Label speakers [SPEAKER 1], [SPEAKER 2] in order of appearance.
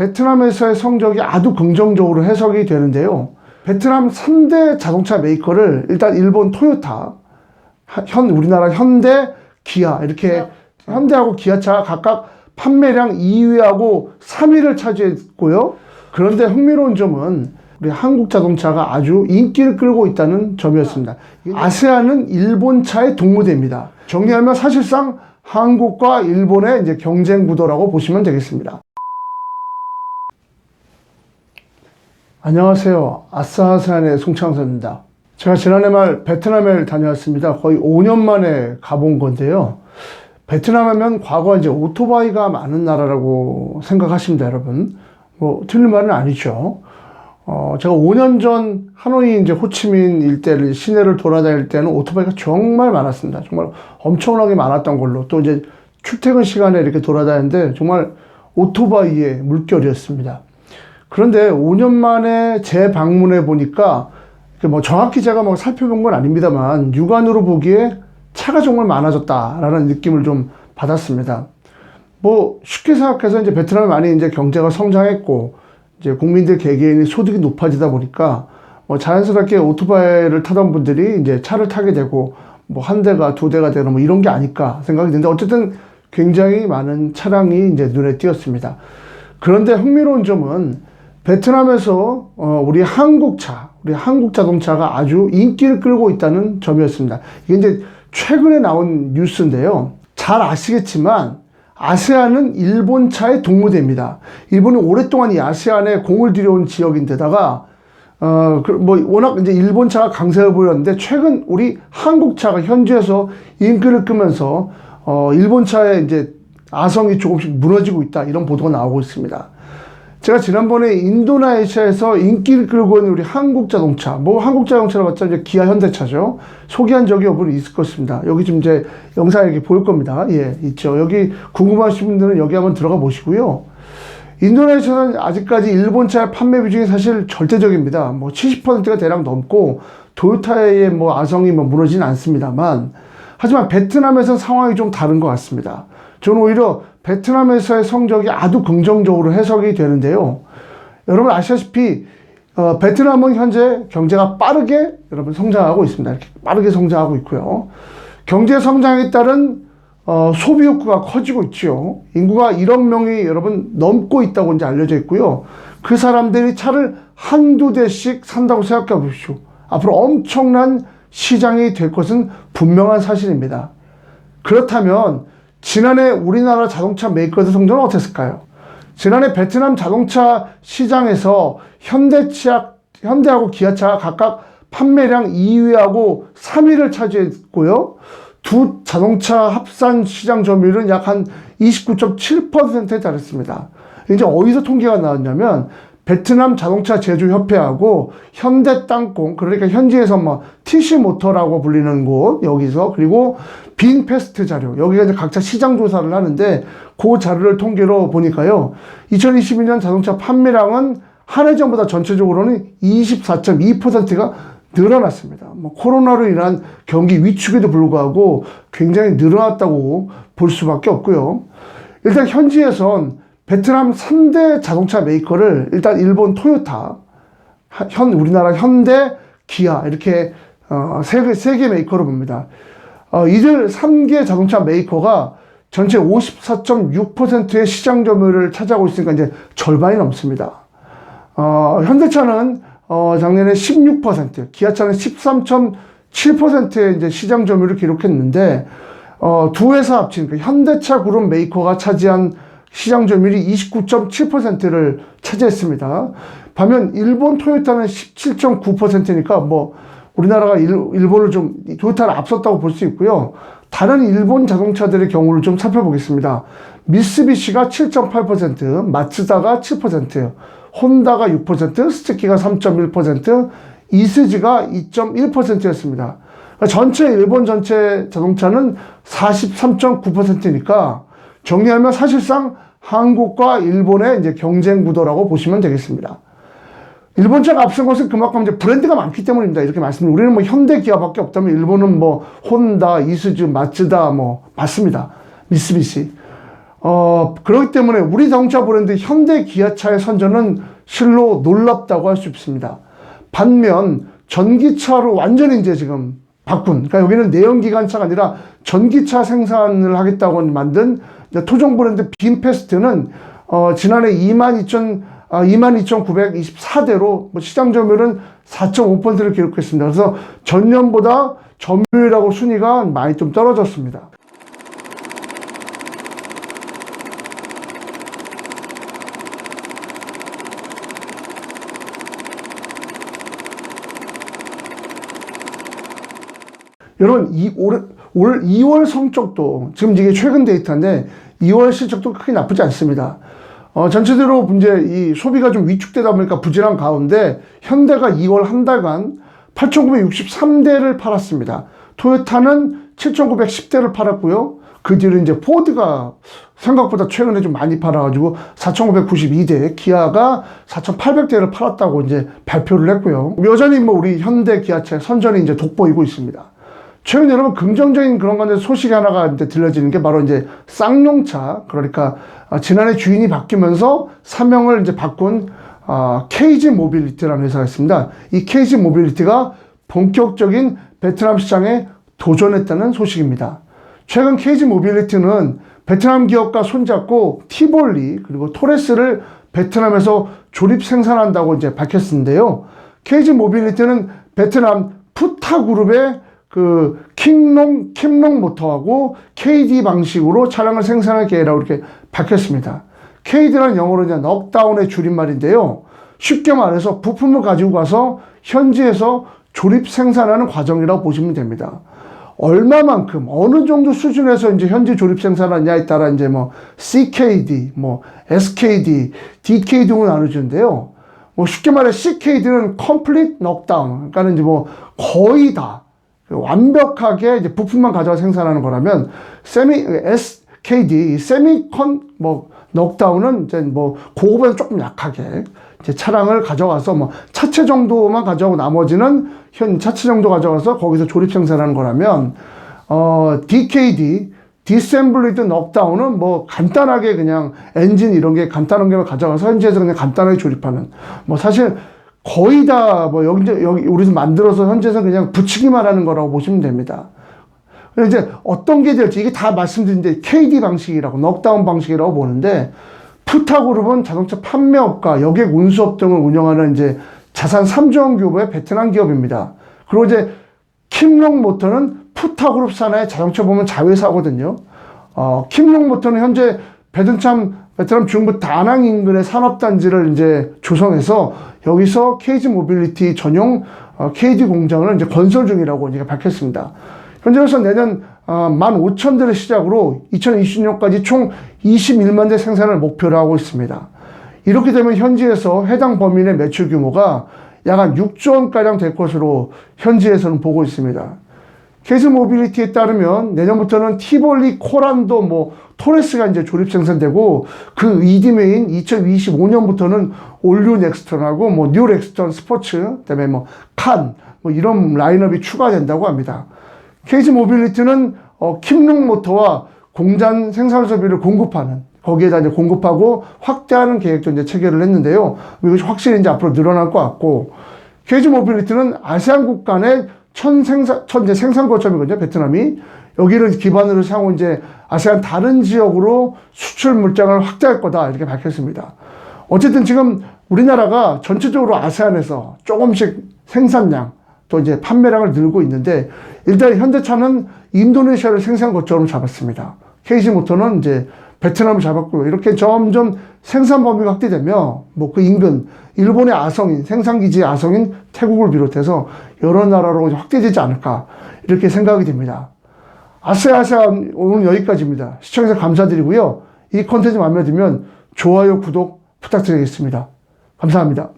[SPEAKER 1] 베트남에서의 성적이 아주 긍정적으로 해석이 되는데요. 베트남 3대 자동차 메이커를 일단 일본 토요타, 우리나라 현대, 기아 이렇게 현대하고 기아차가 각각 판매량 2위하고 3위를 차지했고요. 그런데 흥미로운 점은 우리 한국 자동차가 아주 인기를 끌고 있다는 점이었습니다. 아세안은 일본차의 동무대입니다. 정리하면 사실상 한국과 일본의 이제 경쟁 구도라고 보시면 되겠습니다. 안녕하세요. 아싸아세안의 송창섭입니다. 제가 지난해 말 베트남에 다녀왔습니다. 거의 5년 만에 가본 건데요. 베트남 하면 과거 이제 오토바이가 많은 나라라고 생각하십니다, 여러분. 뭐, 틀린 말은 아니죠. 제가 5년 전 하노이 이제 호치민 일대를, 시내를 돌아다닐 때는 오토바이가 정말 많았습니다. 정말 엄청나게 많았던 걸로. 또 이제 출퇴근 시간에 이렇게 돌아다니는데 정말 오토바이의 물결이었습니다. 그런데 5년 만에 재방문해 보니까 뭐 정확히 제가 뭐 살펴본 건 아닙니다만 육안으로 보기에 차가 정말 많아졌다라는 느낌을 좀 받았습니다. 뭐 쉽게 생각해서 이제 베트남이 많이 이제 경제가 성장했고 이제 국민들 개개인의 소득이 높아지다 보니까 뭐 자연스럽게 오토바이를 타던 분들이 이제 차를 타게 되고 뭐 한 대가 두 대가 되는 뭐 이런 게 아닐까 생각이 드는데 어쨌든 굉장히 많은 차량이 이제 눈에 띄었습니다. 그런데 흥미로운 점은 베트남에서 우리 한국 자동차가 아주 인기를 끌고 있다는 점이었습니다. 이게 이제 최근에 나온 뉴스인데요. 잘 아시겠지만 아세안은 일본차의 동무대입니다. 일본이 오랫동안 이 아세안에 공을 들여온 지역인데다가 뭐 워낙 이제 일본차가 강세를 보였는데 최근 우리 한국차가 현지에서 인기를 끄면서 일본차의 이제 아성이 조금씩 무너지고 있다 이런 보도가 나오고 있습니다. 제가 지난번에 인도네시아에서 인기를 끌고 있는 우리 한국 자동차, 뭐 한국 자동차로 봤자 이제 기아 현대차죠. 소개한 적이 여러분 있을 것입니다. 여기 지금 이제 영상에 이렇게 보일 겁니다. 예, 있죠. 여기 궁금하신 분들은 여기 한번 들어가 보시고요. 인도네시아는 아직까지 일본차의 판매 비중이 사실 절대적입니다. 뭐 70%가 대략 넘고 토요타의 뭐 아성이 뭐 무너지진 않습니다만 하지만 베트남에서 상황이 좀 다른 것 같습니다. 저는 오히려 베트남에서의 성적이 아주 긍정적으로 해석이 되는데요. 여러분 아시다시피 베트남은 현재 경제가 빠르게 여러분 성장하고 있습니다. 이렇게 빠르게 성장하고 있고요. 경제 성장에 따른 소비 욕구가 커지고 있죠. 인구가 1억 명이 여러분 넘고 있다고 이제 알려져 있고요. 그 사람들이 차를 한두 대씩 산다고 생각해 보십시오. 앞으로 엄청난 시장이 될 것은 분명한 사실입니다. 그렇다면 지난해 우리나라 자동차 메이커들 성적은 어땠을까요? 지난해 베트남 자동차 시장에서 현대하고 기아차가 각각 판매량 2위하고 3위를 차지했고요. 두 자동차 합산 시장 점유율은 약 한 29.7%에 달했습니다. 이제 어디서 통계가 나왔냐면 베트남 자동차 제조협회하고 현대 땅콩, 그러니까 현지에서 뭐 TC 모터라고 불리는 곳, 여기서, 그리고 빈페스트 자료, 여기가 이제 각자 시장 조사를 하는데 그 자료를 통계로 보니까요. 2022년 자동차 판매량은 한 해 전보다 전체적으로는 24.2%가 늘어났습니다. 뭐 코로나로 인한 경기 위축에도 불구하고 굉장히 늘어났다고 볼 수밖에 없고요. 일단 현지에선 베트남 3대 자동차 메이커를 일단 일본 토요타, 우리나라 현대, 기아 이렇게 세 개 메이커로 봅니다. 이들 3개 자동차 메이커가 전체 54.6%의 시장 점유율을 차지하고 있으니까 이제 절반이 넘습니다. 현대차는 작년에 16%, 기아차는 13.7%의 이제 시장 점유율을 기록했는데 두 회사 합친 그 현대차 그룹 메이커가 차지한 시장 점유율이 29.7%를 차지했습니다. 반면 일본 토요타는 17.9%니까 뭐 우리나라가 일본을 좀 토요타를 앞섰다고 볼 수 있고요. 다른 일본 자동차들의 경우를 좀 살펴보겠습니다. 미쓰비시가 7.8%, 마츠다가 7%, 혼다가 6%, 스즈키가 3.1%, 이스지가 2.1%였습니다. 전체 일본 전체 자동차는 43.9%니까 정리하면 사실상 한국과 일본의 이제 경쟁 구도라고 보시면 되겠습니다. 일본차가 앞선 것은 그만큼 이제 브랜드가 많기 때문입니다. 이렇게 말씀드립니다. 우리는 뭐 현대 기아밖에 없다면 일본은 뭐 혼다, 이스즈, 마츠다 뭐 맞습니다. 미쓰비시. 그렇기 때문에 우리 자동차 브랜드 현대 기아차의 선전은 실로 놀랍다고 할 수 있습니다. 반면 전기차로 완전히 이제 지금 바꾼, 그러니까 여기는 내연기관차가 아니라 전기차 생산을 하겠다고 만든 토종 브랜드 빔페스트는 지난해 22,924대로 시장 점유율은 4.5%를 기록했습니다. 그래서 전년보다 점유율하고 순위가 많이 좀 떨어졌습니다. 여러분, 올 2월 성적도, 지금 이게 최근 데이터인데, 2월 실적도 크게 나쁘지 않습니다. 전체적으로 이제 이 소비가 좀 위축되다 보니까 부진한 가운데, 현대가 2월 한 달간 8,963대를 팔았습니다. 토요타는 7,910대를 팔았고요. 그 뒤로 이제 포드가 생각보다 최근에 좀 많이 팔아가지고 4,592대, 기아가 4,800대를 팔았다고 이제 발표를 했고요. 여전히 뭐 우리 현대 기아차 선전이 이제 돋보이고 있습니다. 최근 여러분 긍정적인 그런 건데 소식이 하나가 이제 들려지는 게 바로 이제 쌍용차, 그러니까 지난해 주인이 바뀌면서 사명을 이제 바꾼 KG 모빌리티라는 회사가 있습니다. 이 KG 모빌리티가 본격적인 베트남 시장에 도전했다는 소식입니다. 최근 KG 모빌리티는 베트남 기업과 손잡고 티볼리 그리고 토레스를 베트남에서 조립 생산한다고 이제 밝혔는데요. KG 모빌리티는 베트남 푸타 그룹의 그 킴롱 모터하고 KD 방식으로 차량을 생산할 계획이라고 이렇게 밝혔습니다. KD란 영어로 이제 넉다운의 줄임말인데요. 쉽게 말해서 부품을 가지고 가서 현지에서 조립 생산하는 과정이라고 보시면 됩니다. 얼마만큼, 어느 정도 수준에서 이제 현지 조립 생산하냐에 따라 이제 뭐 CKD, 뭐 SKD, DK 등을 나누는데요. 뭐 쉽게 말해 CKD는 Complete Knockdown, 그러니까 이제 뭐 거의 다 완벽하게 이제 부품만 가져가 생산하는 거라면 SKD, 넉다운은 이제 뭐 그거보다 조금 약하게 이제 차량을 가져가서 뭐 차체 정도만 가져가고 나머지는 차체 정도 가져가서 거기서 조립 생산하는 거라면 DKD, 디셈블리드 넉다운은 뭐 간단하게 그냥 엔진 이런 게 간단한 게 가져가서 현지에서 그냥 간단하게 조립하는, 뭐 사실 거의 다 뭐 여기 우리서 만들어서 현지에서 그냥 붙이기만 하는 거라고 보시면 됩니다. 이제 어떤 게 될지 이게 다 말씀드린데 KD 방식이라고, 넉다운 방식이라고 보는데, 푸타 그룹은 자동차 판매업과 여객 운수업 등을 운영하는 이제 자산 3조원 규모의 베트남 기업입니다. 그리고 이제 킴롱 모터는 푸타 그룹 산하의 자동차 보면 자회사거든요. 킴롱 모터는 현재 베트남 중부 다낭 인근의 산업단지를 이제 조성해서 여기서 KG 모빌리티 전용 KD 공장을 이제 건설 중이라고 이제 밝혔습니다. 현재로서 내년 15,000대를 시작으로 2020년까지 총 21만 대 생산을 목표로 하고 있습니다. 이렇게 되면 현지에서 해당 범인의 매출 규모가 약 한 6조 원가량 될 것으로 현지에서는 보고 있습니다. KG 모빌리티에 따르면 내년부터는 티볼리, 코란도, 뭐 토레스가 이제 조립 생산되고, 그 이듬해인 2025년부터는 올류 넥스턴하고 뭐 뉴 넥스턴 스포츠, 그다음에 뭐 칸, 뭐 이런 라인업이 추가된다고 합니다. KG 모빌리티는 킴롱 모터와 공장 생산 설비를 공급하는, 거기에다 이제 공급하고 확대하는 계획도 이제 체결을 했는데요. 이것이 확실히 이제 앞으로 늘어날 것 같고, KG 모빌리티는 아세안 국가 내 천 생산 거점이거든요, 베트남이. 여기를 기반으로 향후 이제 아세안 다른 지역으로 수출 물량을 확대할 거다, 이렇게 밝혔습니다. 어쨌든 지금 우리나라가 전체적으로 아세안에서 조금씩 생산량, 또 이제 판매량을 늘고 있는데, 일단 현대차는 인도네시아를 생산 거점으로 잡았습니다. KG 모터는 이제 베트남을 잡았고요. 이렇게 점점 생산 범위가 확대되며, 뭐 그 인근, 일본의 아성인, 생산기지의 아성인 태국을 비롯해서 여러 나라로 확대되지 않을까, 이렇게 생각이 됩니다. 아세아세안 오늘 여기까지입니다. 시청해주셔서 감사드리고요. 이 콘텐츠 마음에 들면 좋아요, 구독 부탁드리겠습니다. 감사합니다.